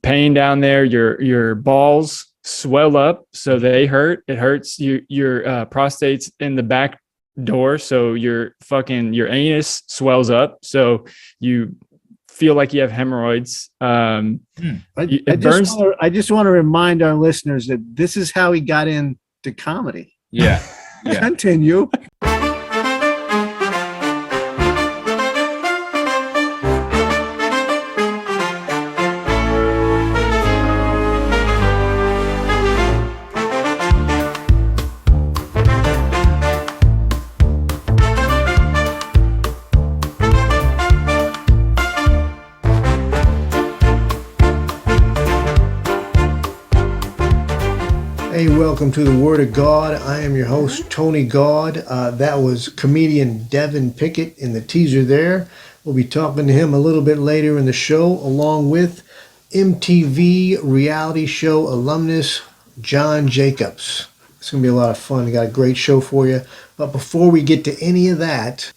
pain down there. Your balls swell up, so they hurt. It hurts your prostate's in the back door, so your anus swells up, so you feel like you have hemorrhoids. I just want to remind our listeners that this is how he got into comedy. Yeah. Continue. Hey, welcome to the Word of God. I am your host, Tony God. That was comedian Devin Pickett in the teaser there. We'll be talking to him a little bit later in the show, along with MTV reality show alumnus John Jacobs. It's going to be a lot of fun. We got a great show for you. But before we get to any of that,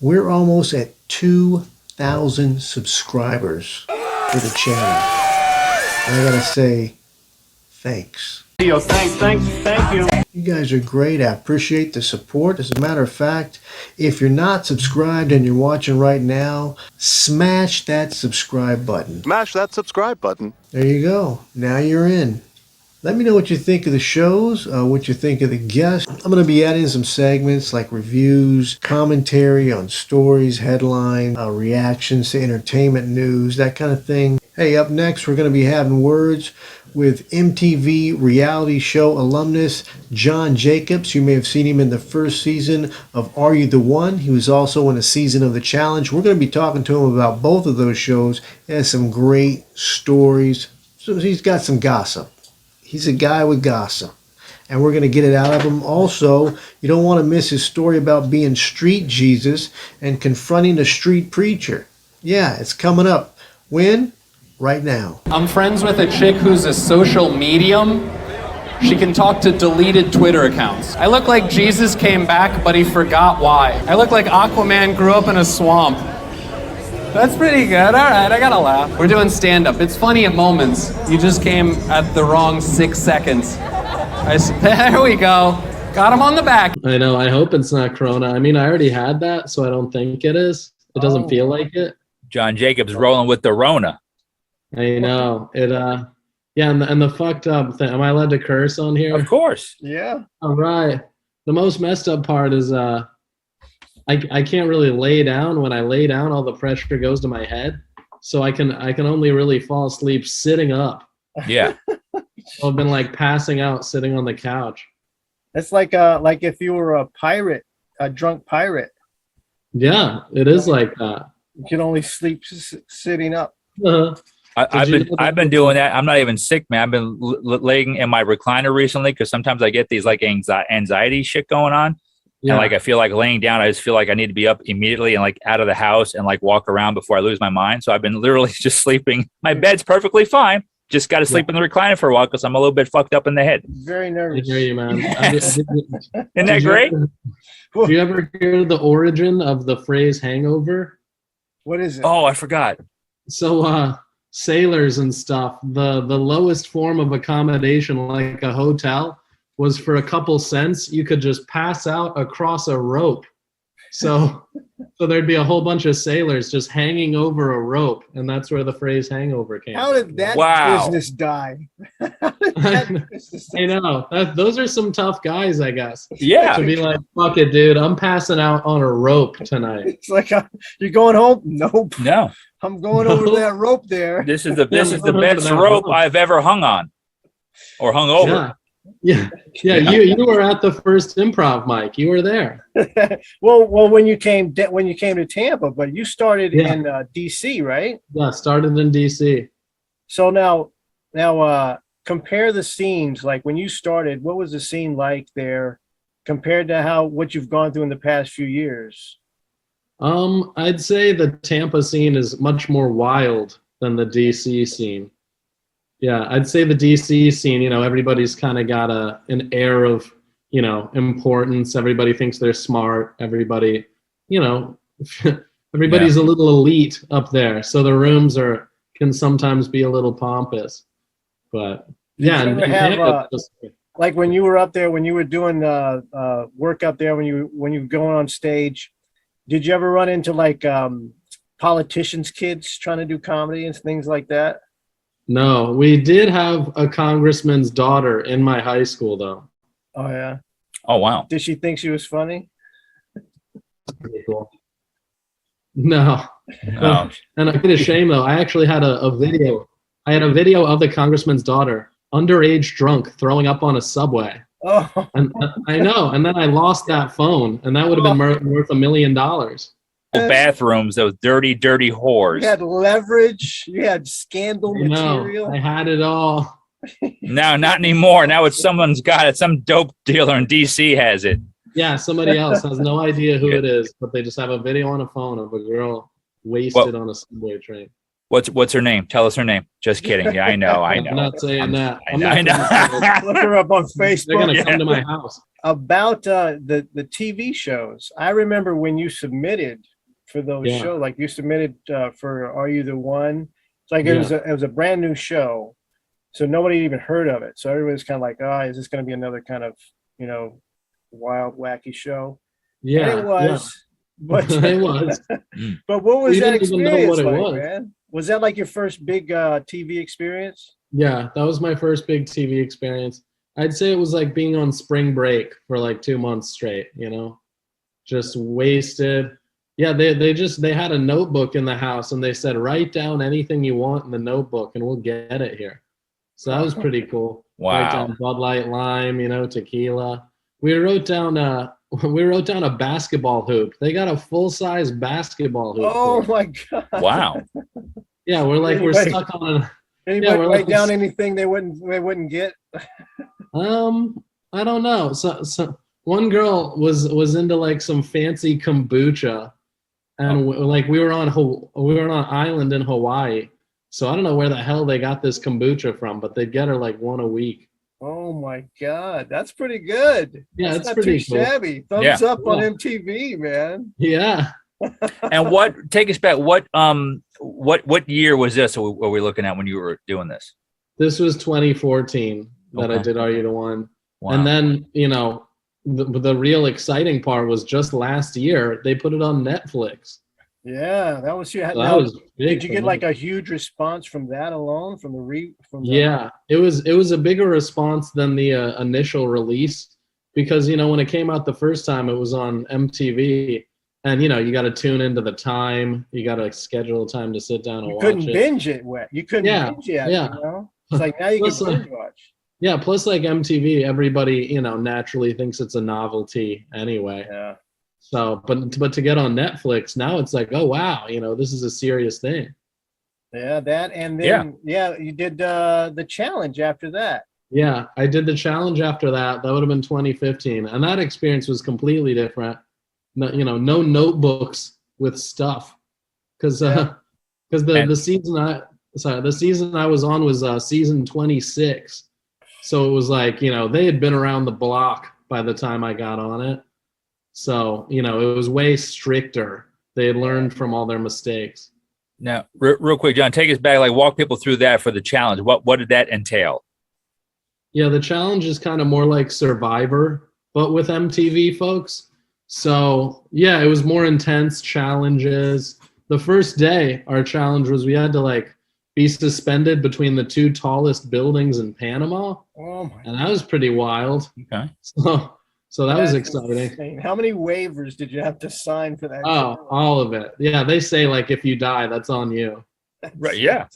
we're almost at 2,000 subscribers for the channel. And I got to say, thanks. Thank you. You guys are great. I appreciate the support. As a matter of fact, if you're not subscribed and you're watching right now, smash that subscribe button. Smash that subscribe button. There you go. Now you're in. Let me know what you think of the shows, what you think of the guests. I'm going to be adding some segments like reviews, commentary on stories, headline, reactions to entertainment news, that kind of thing. Hey, up next, we're going to be having words with MTV reality show alumnus John Jacobs. You may have seen him in the first season of Are You the One? He was also in a season of The Challenge. We're going to be talking to him about both of those shows. He has some great stories. So he's got some gossip. He's a guy with gossip, and we're going to get it out of him. Also, you don't want to miss his story about being street Jesus and confronting a street preacher. Yeah, it's coming up. When? Right now. I'm friends with a chick who's a social medium. She can talk to deleted Twitter accounts. I look like Jesus came back, but he forgot why. I look like Aquaman grew up in a swamp. That's pretty good. All right, I gotta laugh. We're doing stand-up. It's funny at moments. You just came at the wrong 6 seconds. There we go. Got him on the back. I know. I hope it's not Corona. I mean, I already had that, so I don't think it is. It doesn't feel like it. John Jacobs rolling with the Rona. I know. Yeah, and the fucked up thing. Am I allowed to curse on here? Of course. Yeah. All right. The most messed up part is I can't really lay down. When I lay down, all the pressure goes to my head, so I can only really fall asleep sitting up. Yeah. So I've been like passing out sitting on the couch. It's like if you were a pirate, a drunk pirate. Yeah, it is like that. You can only sleep sitting up. I've been doing that. I'm not even sick, man. I've been laying in my recliner recently because sometimes I get these like anxiety shit going on. Yeah. And like I feel like laying down, I just feel like I need to be up immediately and like out of the house and like walk around before I lose my mind. So I've been literally just sleeping. My bed's perfectly fine. Just got to sleep in the recliner for a while because I'm a little bit fucked up in the head. Very nervous. I hear you, man. Isn't that great? Do you ever hear the origin of the phrase hangover? What is it? Oh, I forgot. So sailors and stuff, the lowest form of accommodation, like a hotel, was for a couple cents, you could just pass out across a rope. So there'd be a whole bunch of sailors just hanging over a rope, and that's where the phrase hangover came How did that business die? I know. Those are some tough guys, I guess. Yeah. To be like, fuck it, dude, I'm passing out on a rope tonight. It's like, you're going home? Nope. No. I'm going over that rope there. This is the best rope I've ever hung on or hung over. Yeah. You were at the first improv, Mike. You were there. well, when you came to Tampa, but you started in DC, right? Yeah, started in DC. So now compare the scenes. Like when you started, what was the scene like there compared to what you've gone through in the past few years? I'd say the Tampa scene is much more wild than the DC scene. Yeah, I'd say the DC scene, everybody's kind of got an air of, importance. Everybody thinks they're smart. Everybody, everybody's a little elite up there. So the rooms are can sometimes be a little pompous. But Did yeah, you and ever have, Tampa just- like when you were up there, when you were doing work up there, when you were going on stage, did you ever run into like politicians' kids trying to do comedy and things like that? no, we did have a congressman's daughter in my high school though. Oh yeah. Oh wow. Did she think she was funny? Pretty cool. No. No. And a bit of shame though, I actually had a video. I had a video of the congressman's daughter, underage drunk, throwing up on a subway. Oh, And I know. And then I lost that phone, and that would have been worth $1 million. Bathrooms, those dirty, dirty whores. you had leverage. You had scandal material. I had it all. No, not anymore. Now it's someone's got it. Some dope dealer in DC has it. Yeah, somebody else has no idea who it is, but they just have a video on a phone of a girl wasted on a subway train. What's her name? Tell us her name. Just kidding. Yeah, I know. I'm not saying that. I know. Look her up on Facebook. They're gonna come to my house. About the TV shows, I remember when you submitted for those shows, like you submitted for Are You the One? It's like it was a brand new show, so nobody even heard of it. So everybody's kind of like, oh, is this going to be another kind of wild, wacky show? Yeah, and it was. But it was. But what was We that didn't even know experience what it like, was. man? Was that like your first big TV experience? Yeah, that was my first big TV experience. I'd say it was like being on spring break for like 2 months straight, just wasted. Yeah, they had a notebook in the house and they said, write down anything you want in the notebook and we'll get it here. So that was pretty cool. Wow. Write down Bud Light, lime, tequila. We wrote down a basketball hoop. They got a full-size basketball hoop. Oh my God. Wow. Yeah, we're stuck on Anybody write down anything they wouldn't get? I don't know. So one girl was into like some fancy kombucha, and we were on an island in Hawaii. So I don't know where the hell they got this kombucha from, but they'd get her like one a week. Oh my God, that's pretty good. Yeah, that's it's not pretty too cool. shabby. Thumbs up on MTV, man. Yeah. And take us back. What year was this? What were we looking at when you were doing this? This was 2014 that I Okay. did Are You the One? Wow. And then, the real exciting part was just last year, they put it on Netflix. Yeah, that was your. So that was big Did you for get me. like a huge response from that alone? Yeah, it was a bigger response than the initial release because, when it came out the first time, it was on MTV. And, you got to tune into the time. You got to schedule time to sit down and You watch couldn't it. binge it. You couldn't binge it. Yeah. It's like now you Plus, can binge watch. Yeah, plus like MTV, everybody, naturally thinks it's a novelty anyway. Yeah. So, but to get on Netflix, now it's like, oh, wow, this is a serious thing. Yeah, that. And then, you did the challenge after that. Yeah, I did the challenge after that. That would have been 2015. And that experience was completely different. No, no notebooks with stuff. Because the season I was on was season 26. So it was like, they had been around the block by the time I got on it. So, it was way stricter. They had learned from all their mistakes. Now, real quick, John, take us back, walk people through that for the challenge. What did that entail? Yeah, the challenge is kind of more like Survivor, but with MTV folks. So, yeah, it was more intense challenges. The first day, our challenge was we had to be suspended between the two tallest buildings in Panama. Oh my! And that was pretty wild. Okay. So that was exciting. Insane. How many waivers did you have to sign for that? Oh, all of it. Yeah, they say if you die, that's on you. Right. Yeah.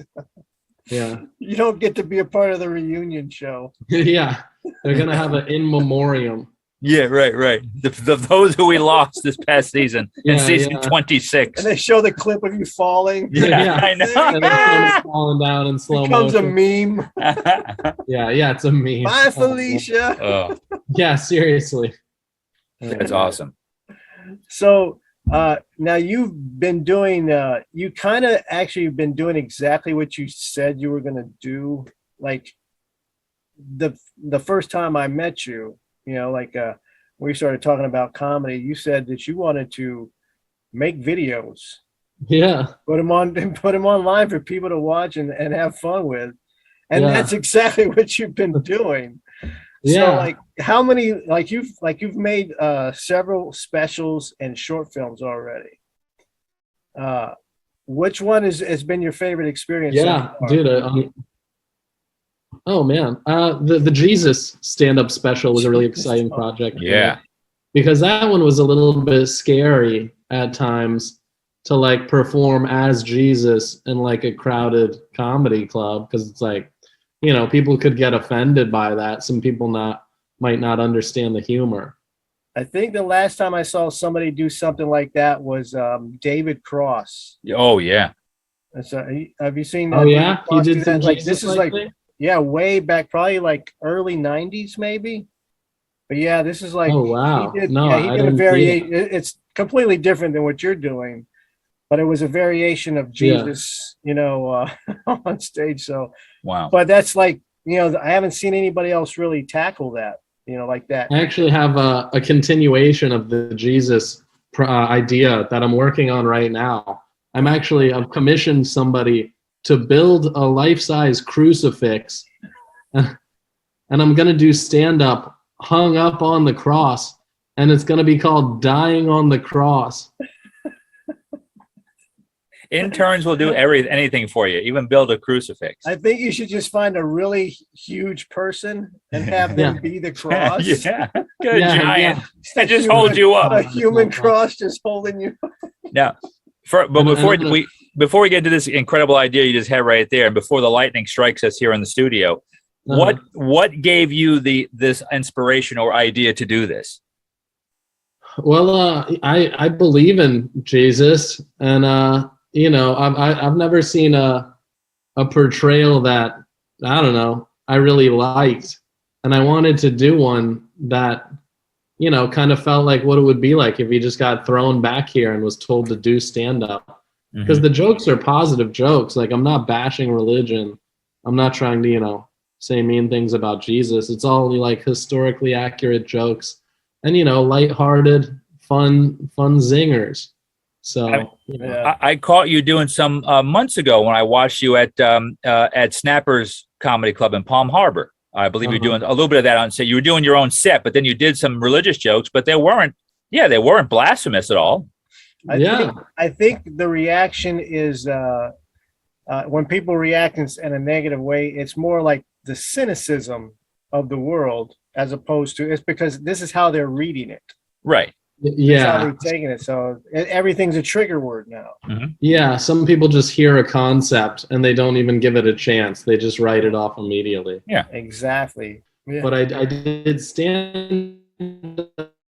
Yeah. You don't get to be a part of the reunion show. Yeah. They're going to have an in memoriam. Yeah. Right. Those who we lost this past season in season 26. And they show the clip of you falling. Yeah, I know. And then falling down in slow Becomes motion. a meme. Yeah, it's a meme. Bye, Felicia. Oh, Yeah, seriously. that's awesome. So now you've been doing, you kind of actually been doing exactly what you said you were going to do. Like the first time I met you, we started talking about comedy, you said that you wanted to make videos Yeah. Put them online for people to watch and have fun with. And Yeah. that's exactly what you've been doing. Yeah. So like how many, you've made several specials and short films already. Which one has been your favorite experience? Yeah, so far? dude. Oh man, the Jesus stand-up special was a really exciting project. Yeah. Because that one was a little bit scary at times to like perform as Jesus in like a crowded comedy club, because it's like, you know, people could get offended by that. Some people might not understand the humor. I think the last time I saw somebody do something like that was David Cross. Oh yeah. So, have you seen that? Oh yeah, he did do some that? Like Jesus this is like thing? yeah, way back, probably like early '90s maybe. But yeah, this is like Oh wow, he did I a didn't see variation. It's completely different than what you're doing, but it was a variation of Jesus, you know, on stage. So Wow. but that's like, you know, I haven't seen anybody else really tackle that, you know, like that. I actually have a continuation of the Jesus idea that I'm working on right now. I've commissioned somebody to build a life-size crucifix, and I'm going to do stand-up hung up on the cross, and it's going to be called Dying on the Cross. Interns will do anything for you, even build a crucifix. I think you should just find a really huge person and have them be the cross. Yeah, good giant. That just holds you up. A human cross just holding you up. Now, before we get to this incredible idea you just had right there, and before the lightning strikes us here in the studio, what gave you this inspiration or idea to do this? Well, I believe in Jesus, and you know, I've never seen a portrayal that, I don't know, I really liked, and I wanted to do one that, you know, kind of felt like what it would be like if he just got thrown back here and was told to do stand up. Because the jokes are positive jokes. Like, I'm not bashing religion. I'm not trying to, you know, say mean things about Jesus. It's all like historically accurate jokes, and, you know, lighthearted, fun zingers. So I caught you doing some months ago when I watched you at Snappers Comedy Club in Palm Harbor. I believe you're doing a little bit of that on set. You were doing your own set, but then you did some religious jokes, but they weren't blasphemous at all. I think the reaction is when people react in a negative way, it's more like the cynicism of the world, as opposed to, it's because this is how they're reading it. Right. Yeah. That's how they're taking it. So everything's a trigger word now. Yeah. Some people just hear a concept and they don't even give it a chance. They just write it off immediately. Yeah, exactly. Yeah. But I did stand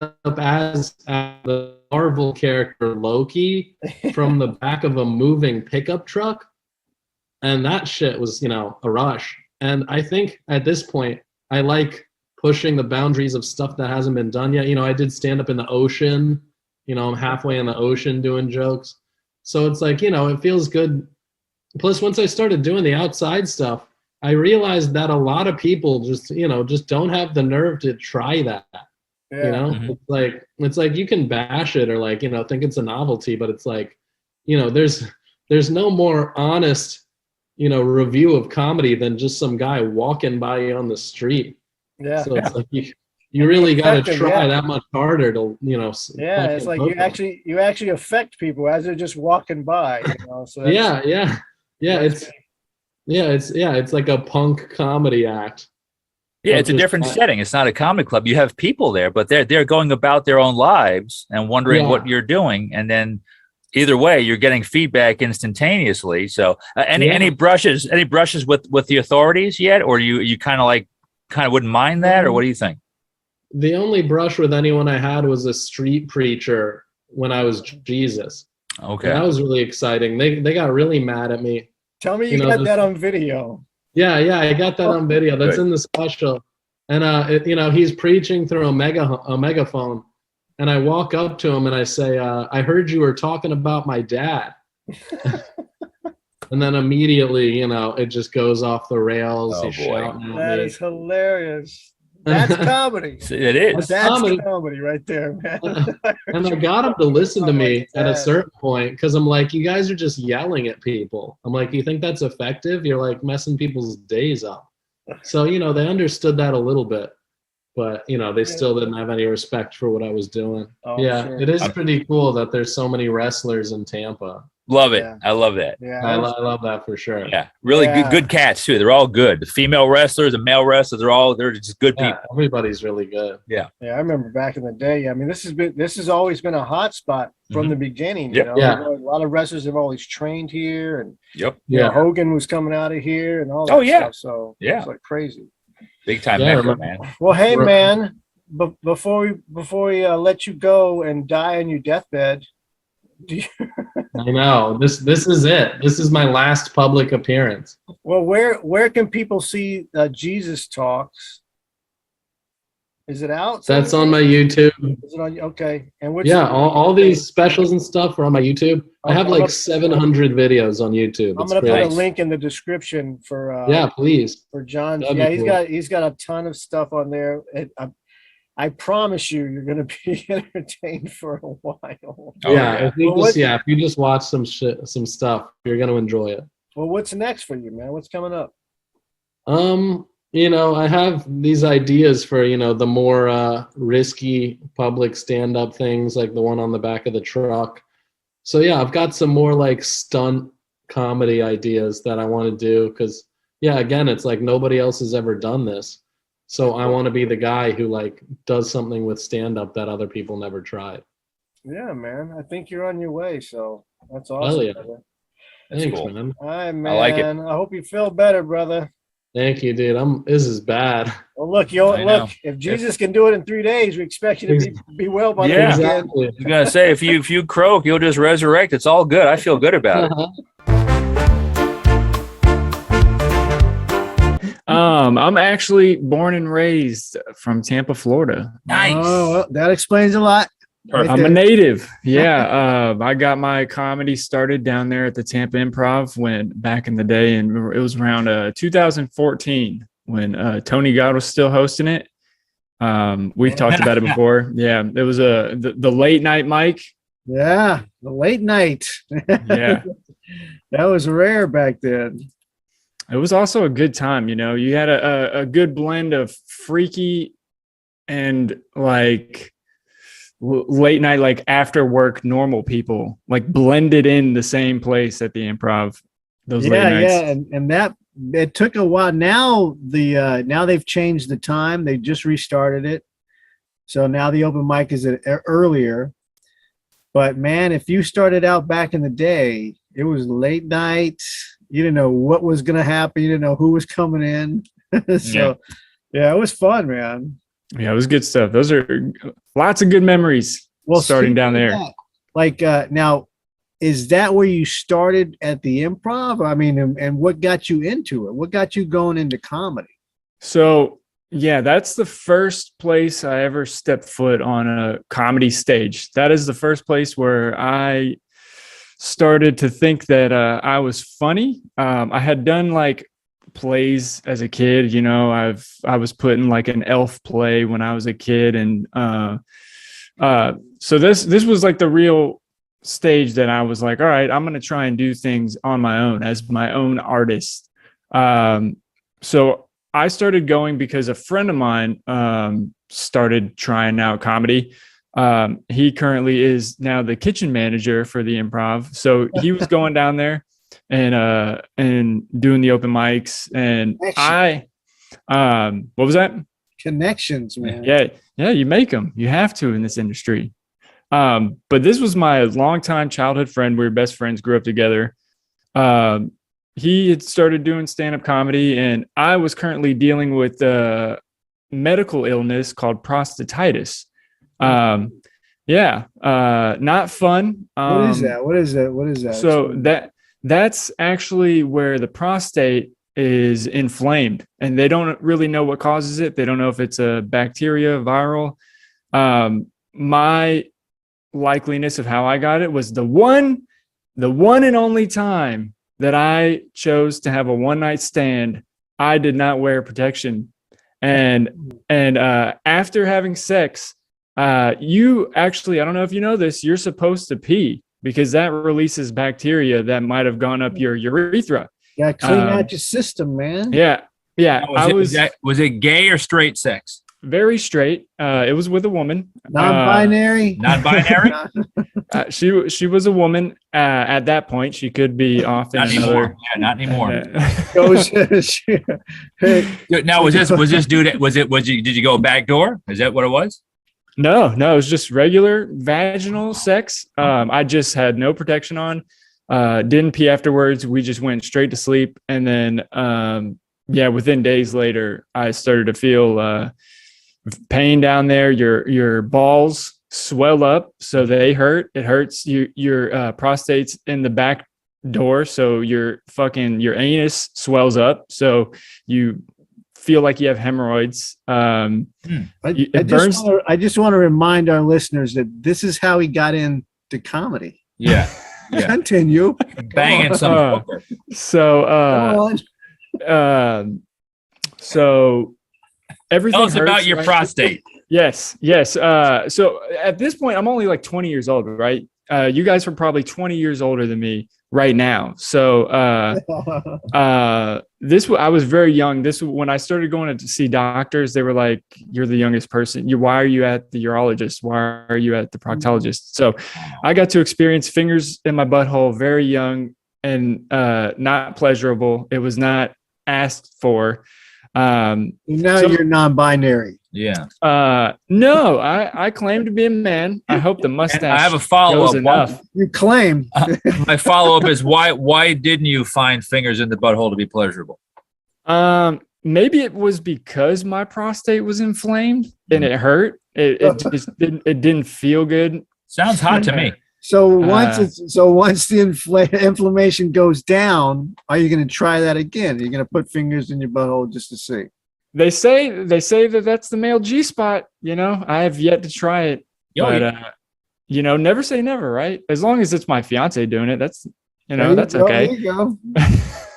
up as the Marvel character Loki from the back of a moving pickup truck. And that shit was, you know, a rush. And I think at this point, I like pushing the boundaries of stuff that hasn't been done yet. You know, I did stand up in the ocean. You know, I'm halfway in the ocean doing jokes. So it's like, you know, it feels good. Plus, once I started doing the outside stuff, I realized that a lot of people just don't have the nerve to try that. Yeah. You know, it's like you can bash it or, like, you know, think it's a novelty, but it's like, you know, there's no more honest, you know, review of comedy than just some guy walking by you on the street. Yeah. So it's like you really got to try that much harder to, you know. Yeah, it's like you actually affect people as they're just walking by. You know? So it's like a punk comedy act. Yeah, it's a different setting. It's not a comedy club. You have people there, but they're going about their own lives and wondering what you're doing, and then either way, you're getting feedback instantaneously. So, any brushes with the authorities yet, or you kind of wouldn't mind that, or what do you think? The only brush with anyone I had was a street preacher when I was Jesus. Okay, and that was really exciting. They got really mad at me. Tell me you got that on video. Yeah, I got that on video. That's in the special. And you know, he's preaching through a megaphone, and I walk up to him and I say, "I heard you were talking about my dad." And then immediately, you know, it just goes off the rails. Oh, boy. That is hilarious. That's comedy. It is. That's comedy. comedy right there, man. And I got him to listen to me at a certain point because I'm like, you guys are just yelling at people. I'm like, you think that's effective? You're like messing people's days up. So, they understood that a little bit, but, they still didn't have any respect for what I was doing. Oh, yeah, sure. it is pretty cool that there's so many wrestlers in Tampa. Love it. Yeah. I love that. Yeah, I love that for sure. Yeah, really good cats too. They're all good. The female wrestlers and male wrestlers, they're just good people. Everybody's really good. Yeah. Yeah, I remember back in the day. I mean, this has always been a hot spot from the beginning. Yep. A lot of wrestlers have always trained here, and Hogan was coming out of here, and all that stuff. So it's like crazy. Big time mecca, man. Well, hey, man, before we let you go and die on your deathbed, I know this is it. This is my last public appearance. Well, where can people see Jesus Talks? Is it out? That's on my YouTube. Is it on? Okay. And all these specials and stuff are on my YouTube. I have like 700 videos on YouTube. I'm gonna put a link in the description for please, for John. That'd be cool. He's got a ton of stuff on there. I promise you're gonna be entertained for a while. If you just watch some stuff, you're gonna enjoy it. Well, what's next for you, man? What's coming up? I have these ideas for, the more risky public stand-up things, like the one on the back of the truck. So yeah, I've got some more like stunt comedy ideas that I want to do because again, it's like nobody else has ever done this. So I want to be the guy who like does something with stand-up that other people never tried. Yeah, man. I think you're on your way. So that's awesome. Hell yeah. Brother. Thanks, cool. man. All right, man. I like it. I hope you feel better, brother. Thank you, dude. This is bad. Well, look, if Jesus can do it in 3 days, we expect you to be well by Yeah. the weekend. Exactly. I was gonna say if you croak, you'll just resurrect. It's all good. I feel good about it. I'm actually born and raised from Tampa, Florida. Nice. Oh, well, that explains a lot. Right I'm there. a native. Yeah. I got my comedy started down there at the Tampa Improv back in the day. And it was around 2014 when Tony God was still hosting it. We've talked about it before. Yeah. It was the late night mic. Yeah. The late night. Yeah. That was rare back then. It was also a good time. You had a good blend of freaky and like late night, like after work, normal people like blended in the same place at the Improv. Those late nights. Yeah, and that it took a while. Now now they've changed the time. They just restarted it, so now the open mic is earlier. But man, if you started out back in the day, it was late night. You didn't know what was going to happen. You didn't know who was coming in. So, yeah, it was fun, man. Yeah, it was good stuff. Those are lots of good memories starting down there. Like now, is that where you started at the Improv? I mean, and what got you into it? What got you going into comedy? So, yeah, that's the first place I ever stepped foot on a comedy stage. That is the first place where I started to think that I was funny. I had done like plays as a kid, I was put in like an elf play when I was a kid. And so this was like the real stage that I was like, all right, I'm going to try and do things on my own as my own artist. So I started going because a friend of mine started trying out comedy. He currently is now the kitchen manager for the Improv. So he was going down there and doing the open mics. And what was that? Connections, man. Yeah. You make them. You have to in this industry. But this was my longtime childhood friend. We were best friends, grew up together. He had started doing stand-up comedy, and I was currently dealing with a medical illness called prostatitis. Not fun. What is that? So that's actually where the prostate is inflamed, and they don't really know what causes it. They don't know if it's a bacteria, viral. My likeliness of how I got it was the one and only time that I chose to have a one-night stand. I did not wear protection and after having sex, you actually, I don't know if you know this, you're supposed to pee because that releases bacteria that might have gone up your urethra. Yeah, clean out your system, man. Yeah. Was it gay or straight sex? Very straight. It was with a woman. Non-binary. Non-binary. She was a woman at that point. She could be off in another. Yeah, not anymore. Now was this dude? Did you go back door? Is that what it was? No, it was just regular vaginal sex. I just had no protection on. Didn't pee afterwards. We just went straight to sleep, and then within days later, I started to feel pain down there. Your balls swell up, so they hurt. It hurts your prostate's in the back door, so your anus swells up, so you feel like you have hemorrhoids. I just want to remind our listeners that this is how he got into comedy. Yeah. Continue. Banging some. So everything. Tell us about your prostate. Yes. So at this point, I'm only like 20 years old, right? You guys are probably 20 years older than me right now. So I was very young. When I started going to see doctors, they were like, "You're the youngest person. Why are you at the urologist? Why are you at the proctologist?" So I got to experience fingers in my butthole very young and not pleasurable. It was not asked for. You're non-binary. Yeah. No, I claim to be a man. I hope the mustache. I have a follow-up. Enough. You claim. My follow-up is why didn't you find fingers in the butthole to be pleasurable? Maybe it was because my prostate was inflamed and it hurt. It just didn't feel good. Sounds hot to me. So once the inflammation goes down, are you going to try that again? Are you going to put fingers in your butthole just to see? They say that that's the male G spot. I have yet to try it, but never say never, right? As long as it's my fiance doing it, that's okay. There you go.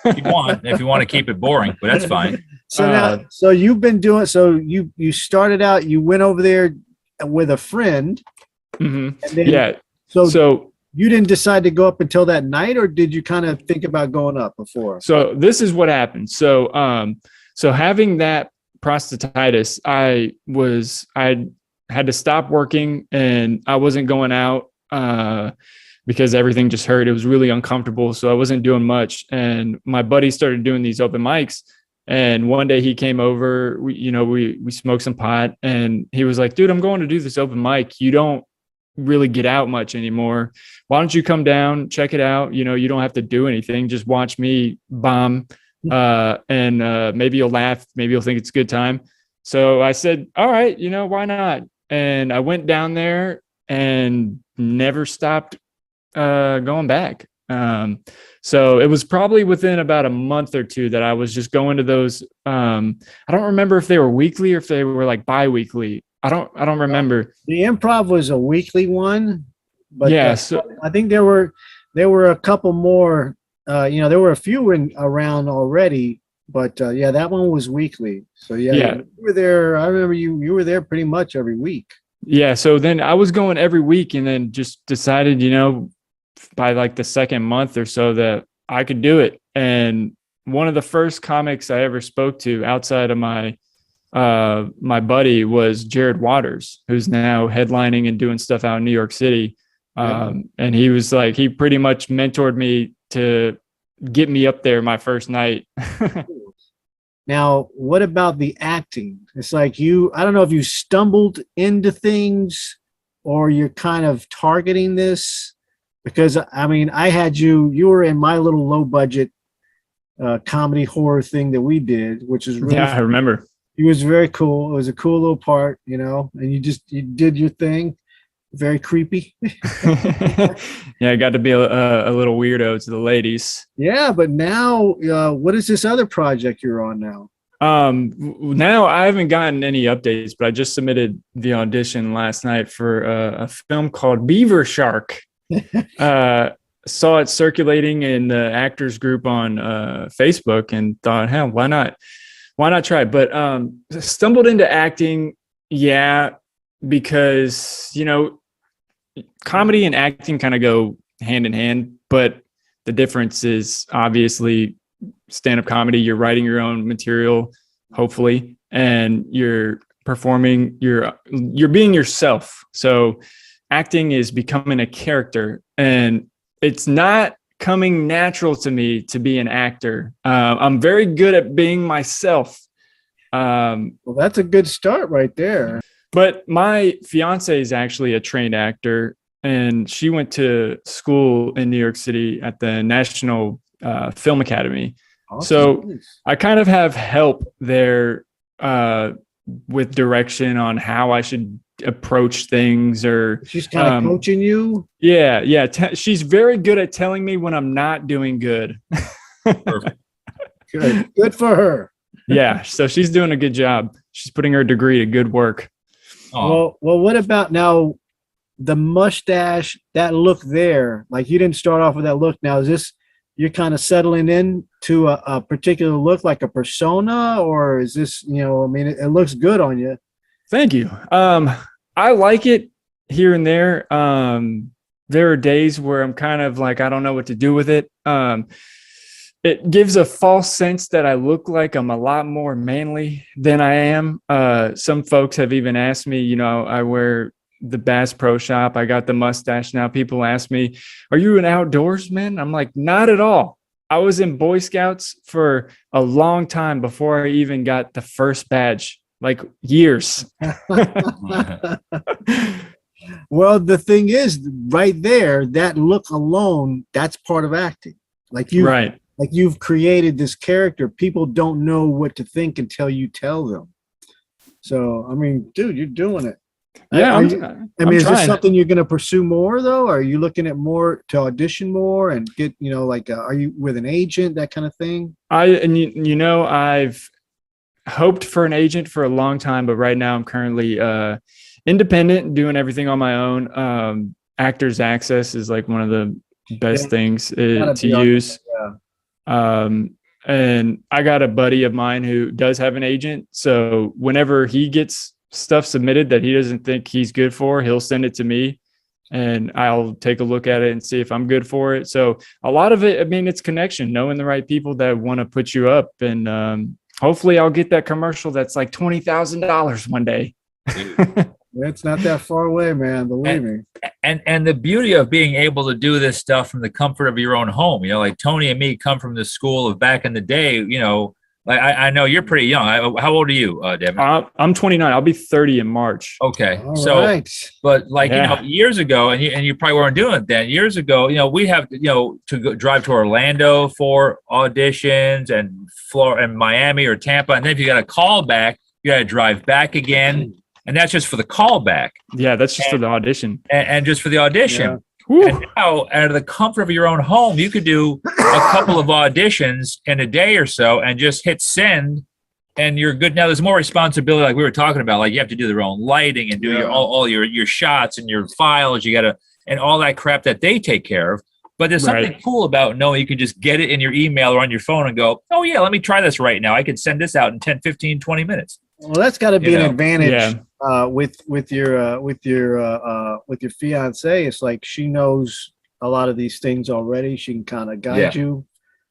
if you want to keep it boring, but that's fine. So you've been doing. So you started out. You went over there with a friend. Mm-hmm. And then, So you didn't decide to go up until that night, or did you kind of think about going up before? So this is what happened. So having that prostatitis, I had to stop working and I wasn't going out because everything just hurt. It was really uncomfortable. So I wasn't doing much. And my buddy started doing these open mics. And one day he came over, we smoked some pot, and he was like, "Dude, I'm going to do this open mic. You don't really get out much anymore. Why don't you come down, check it out? You don't have to do anything. Just watch me bomb. And maybe you'll laugh. Maybe you'll think it's a good time." So I said, "All right, why not?" And I went down there and never stopped going back. So it was probably within about a month or two that I was just going to those. I don't remember if they were weekly or if they were like bi-weekly. I don't remember. The Improv was a weekly one, but so I think there were a couple more. There were a few around already, but that one was weekly. So you were there. I remember you were there pretty much every week. Yeah. So then I was going every week, and then just decided, by like the second month or so that I could do it. And one of the first comics I ever spoke to outside of my buddy was Jared Waters, who's now headlining and doing stuff out in New York City. And he was like, he pretty much mentored me to get me up there my first night. Now, what about the acting? It's like I don't know if you stumbled into things or you're kind of targeting this, because I had you were in my little low budget comedy horror thing that we did, which is really I remember. It was very cool. It was a cool little part, and you did your thing. Very creepy. I got to be a little weirdo to the ladies. Yeah, but now, what is this other project you're on now? Now I haven't gotten any updates, but I just submitted the audition last night for a film called Beaver Shark. Saw it circulating in the actors group on Facebook and thought, hell, why not why not try? But stumbled into acting, yeah, because comedy and acting kind of go hand in hand, but the difference is obviously stand-up comedy. You're writing your own material, hopefully, and you're performing. You're being yourself. So acting is becoming a character, and it's not coming natural to me to be an actor. I'm very good at being myself. Well, that's a good start right there. But my fiance is actually a trained actor, and she went to school in New York City at the National Film Academy. Awesome. So I kind of have help there with direction on how I should approach things, or she's kind of coaching you. Yeah. She's very good at telling me when I'm not doing good. Perfect. Good for her. Yeah. So she's doing a good job. She's putting her degree to good work. Well, what about now the mustache, that look there? Like, you didn't start off with that look. Now, is this, you're kind of settling in to a particular look, like a persona, or is this, it looks good on you. Thank you. I like it here and there. There are days where I'm kind of like, I don't know what to do with it. It gives a false sense that I look like I'm a lot more manly than I am. Some folks have even asked me, I wear the Bass Pro Shop. I got the mustache now. People ask me, are you an outdoorsman? I'm like, not at all. I was in Boy Scouts for a long time before I even got the first badge, like years. Well, the thing is, right there, that look alone, that's part of acting. Like you've created this character. People don't know what to think until you tell them. So, I mean, dude, you're doing it. Yeah. Is this something you're going to pursue more, though? Are you looking at more to audition more and get, are you with an agent, that kind of thing? I've hoped for an agent for a long time, but right now I'm currently independent, doing everything on my own. Actors Access is like one of the best things to use. And I got a buddy of mine who does have an agent. So whenever he gets stuff submitted that he doesn't think he's good for, he'll send it to me and I'll take a look at it and see if I'm good for it. So a lot of it, it's connection, knowing the right people that want to put you up. And hopefully I'll get that commercial that's like $20,000 one day. It's not that far away, man. Believe me. And the beauty of being able to do this stuff from the comfort of your own home, like Tony and me come from the school of back in the day, like I know you're pretty young. How old are you, Devin? I'm 29. I'll be 30 in March. Okay. All right. But years ago, and you probably weren't doing it then. Years ago, we have to go drive to Orlando for auditions, and Florida and Miami or Tampa, and then if you got a call back, you got to drive back again. And that's just for the callback. Yeah, that's just for the audition. And just for the audition. Yeah. And now, out of the comfort of your own home, you could do a couple of auditions in a day or so and just hit send, and you're good. Now, there's more responsibility, like we were talking about. Like, you have to do their own lighting and do all your shots and your files. You got to, and all that crap that they take care of. But there's something cool about knowing you can just get it in your email or on your phone and go, oh, yeah, let me try this right now. I can send this out in 10, 15, 20 minutes. Well, that's got to be an advantage with your fiance. It's like she knows a lot of these things already. She can kind of guide you.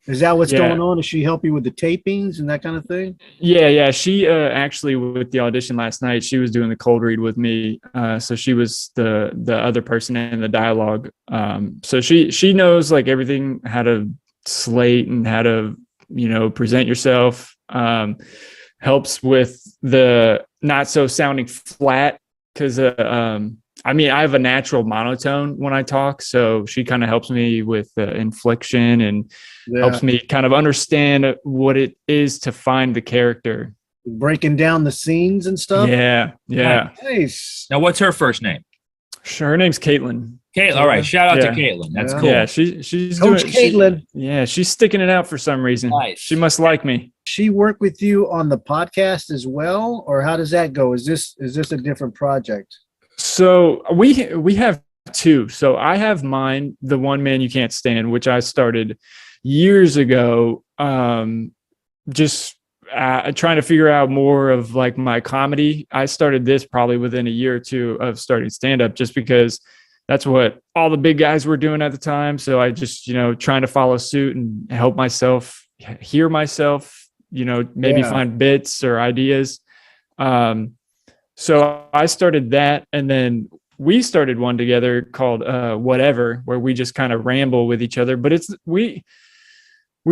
Is that what's going on? Does she help you with the tapings and that kind of thing? Yeah. She actually, with the audition last night, she was doing the cold read with me. So she was the other person in the dialogue. So she knows like everything, how to slate and how to present yourself. Helps with the not so sounding flat, because I have a natural monotone when I talk, so she kind of helps me with the inflection and helps me kind of understand what it is to find the character, breaking down the scenes and stuff. Yeah. Nice. Now, what's her first name? Her name's Caitlin. Caitlin. All right. Shout out to Caitlin. That's cool. Yeah, she's Coach doing Caitlin. She's sticking it out for some reason. Nice. She must like me. She work with you on the podcast as well, or how does that go? Is this a different project? So we have two. So I have mine, the One Man You Can't Stand, which I started years ago. Just trying to figure out more of like my comedy. I started this probably within a year or two of starting stand up, just because that's what all the big guys were doing at the time. So I just, trying to follow suit and help myself hear myself, maybe find bits or ideas. So I started that, and then we started one together called Whatever, where we just kind of ramble with each other, but we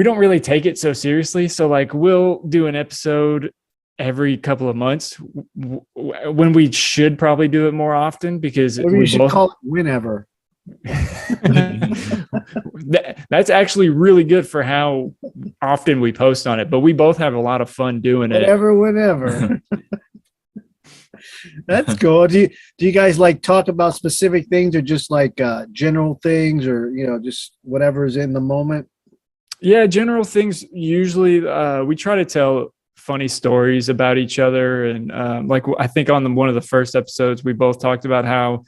don't really take it so seriously. So like we'll do an episode every couple of months when we should probably do it more often, because we should call it Whenever. That's actually really good for how often we post on it, but we both have a lot of fun doing it. Whenever. That's cool. Do you guys like talk about specific things, or just like general things, or just whatever's in the moment? Yeah, general things. Usually we try to tell funny stories about each other, and like I think on one of the first episodes we both talked about how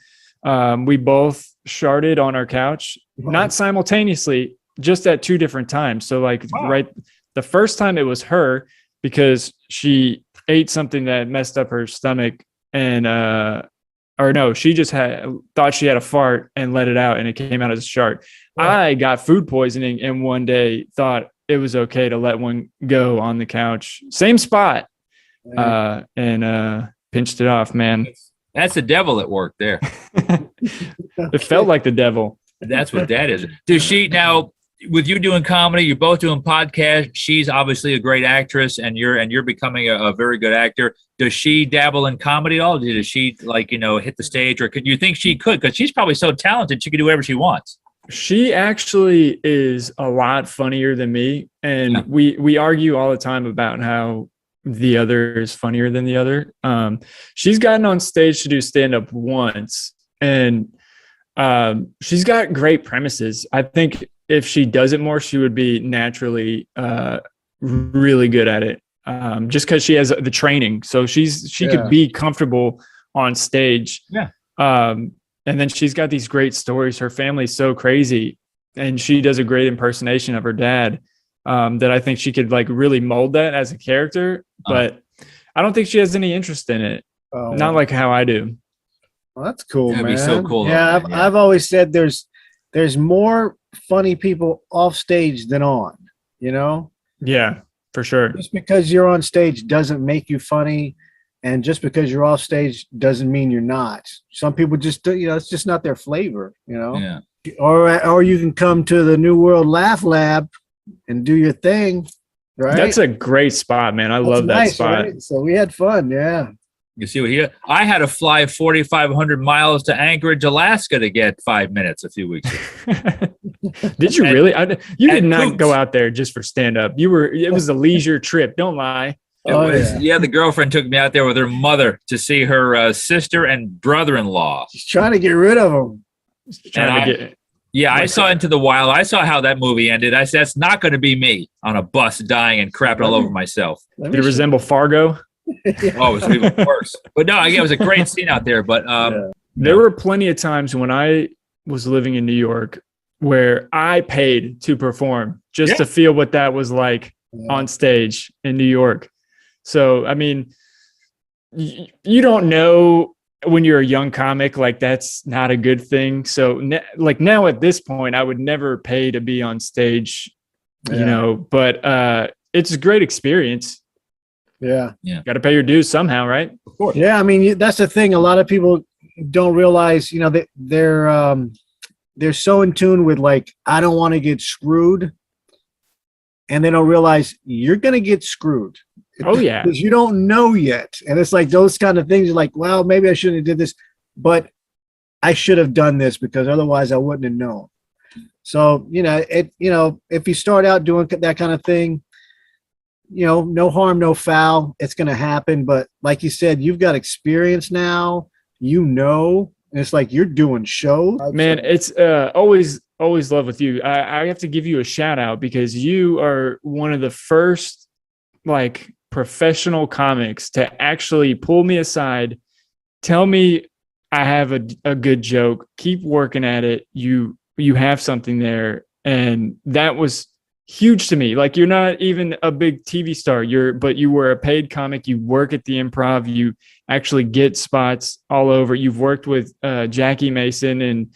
we both sharted on our couch, not simultaneously, just at two different times. So like right the first time it was her, because she ate something that messed up her stomach, and or no, she just thought she had a fart and let it out, and it came out as a shart. I got food poisoning, and one day thought it was okay to let one go on the couch, same spot, and pinched it off, man. That's the devil at work there. It felt like the devil. That's what that is. Does she now, with you doing comedy, you're both doing podcasts. She's obviously a great actress, and you're becoming a very good actor. Does she dabble in comedy at all? Does she hit the stage, or could you think she could? Because she's probably so talented, she could do whatever she wants. She actually is a lot funnier than me, and we argue all the time about how the other is funnier than the other. She's gotten on stage to do stand-up once, and she's got great premises. I think if she does it more, she would be naturally really good at it, just because she has the training. So she could be comfortable on stage. And then she's got these great stories. Her family's so crazy, and she does a great impersonation of her dad, that I think she could like really mold that as a character. But I don't think she has any interest in it. Not like how I do. Well, that's cool, man. That'd be so cool. Yeah, I've always said there's more funny people off stage than on. Yeah, for sure. Just because you're on stage doesn't make you funny. And just because you're off stage doesn't mean you're not. Some people just, it's just not their flavor, Yeah. Or you can come to the New World Laugh Lab and do your thing, right? That's a great spot, man. I love that spot. Right? So we had fun, yeah. You see what I had to fly 4,500 miles to Anchorage, Alaska to get 5 minutes a few weeks ago. Did you really? You did not go out there just for stand up. It was a leisure trip. Don't lie. The girlfriend took me out there with her mother to see her sister and brother-in-law. She's trying to get rid of them. I saw Into the Wild. I saw how that movie ended. I said, that's not going to be me on a bus dying and crapping all over myself. Did it resemble Fargo? Oh, it was even worse. But no, it was a great scene out there. But there were plenty of times when I was living in New York where I paid to perform just to feel what that was like on stage in New York. So, I mean, you don't know when you're a young comic, like that's not a good thing. So now at this point, I would never pay to be on stage, but it's a great experience. Yeah. Got to pay your dues somehow, right? Of course. Yeah. I mean, that's the thing. A lot of people don't realize, they're so in tune with like, I don't want to get screwed. And they don't realize you're going to get screwed. Oh, yeah. Because you don't know yet. And it's like those kind of things. You're like, well, maybe I shouldn't have did this, but I should have done this because otherwise I wouldn't have known. So, if you start out doing that kind of thing, no harm, no foul. It's going to happen. But like you said, you've got experience now, and it's like you're doing shows. Man, it's always love with you. I have to give you a shout out because you are one of the first like professional comics to actually pull me aside, tell me I have a good joke, keep working at it. You have something there. And huge to me. Like, you're not even a big TV star, but you were a paid comic. You work at the Improv. You actually get spots all over. You've worked with Jackie Mason and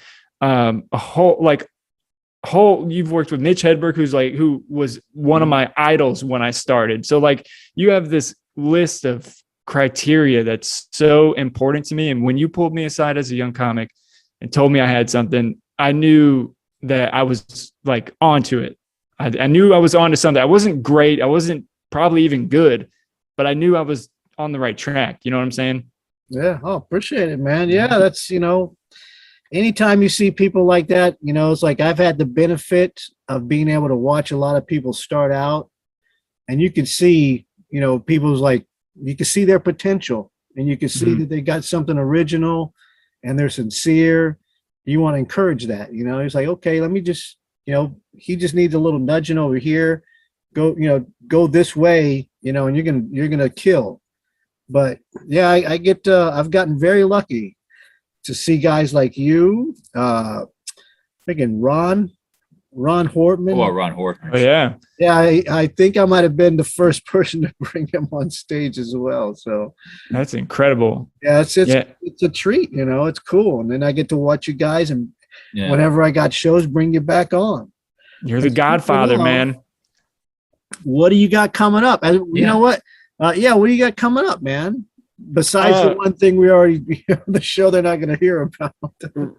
you've worked with Mitch Hedberg, who was one of my idols when I started. So like, you have this list of criteria that's so important to me. And when you pulled me aside as a young comic and told me I had something, I knew that I was like onto it. I knew I was onto something. I wasn't great. I wasn't probably even good, but I knew I was on the right track. You know what I'm saying? Yeah. Oh, appreciate it, man. Yeah. That's, anytime you see people like that, it's like I've had the benefit of being able to watch a lot of people start out, and you can see, people's like, you can see their potential, and you can see that they got something original and they're sincere. You want to encourage that, it's like, okay, let me just, he just needs a little nudging over here, go this way, and you're going to kill. But yeah, I've gotten very lucky to see guys like you, thinking Ron Hortman. Oh, Ron Hortman. Oh, yeah. Yeah, I think I might have been the first person to bring him on stage as well. So that's incredible. Yeah, it's a treat, it's cool. And then I get to watch you guys, and whenever I got shows, bring you back on. You're the Godfather, man. What do you got coming up? You know what? What do you got coming up, man? Besides the one thing we already, the show they're not going to hear about.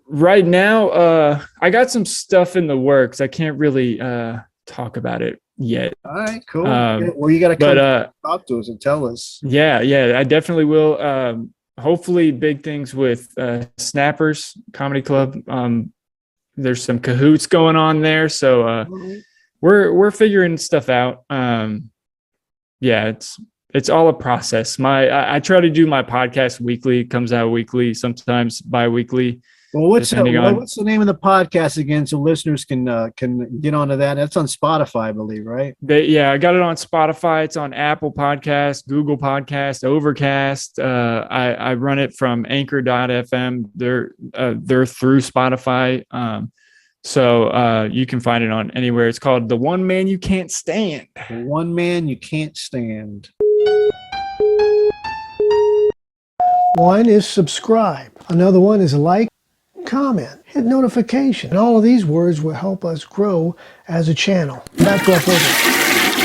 Right now, I got some stuff in the works. I can't really talk about it yet. All right, cool. Well, you got to come talk to us and tell us. Yeah, I definitely will. Hopefully big things with Snappers Comedy Club. There's some cahoots going on there. So we're figuring stuff out. It's all a process. I try to do my podcast weekly. It comes out weekly, sometimes bi-weekly. Well, what's the name of the podcast again, so listeners can get onto that? That's on Spotify, I believe, right? I got it on Spotify. It's on Apple Podcasts, Google Podcasts, Overcast. I run it from Anchor.fm. They're through Spotify. So you can find it on anywhere. It's called The One Man You Can't Stand. The One Man You Can't Stand. One is subscribe. Another one is like, comment, hit notification. And all of these words will help us grow as a channel. Back to our program.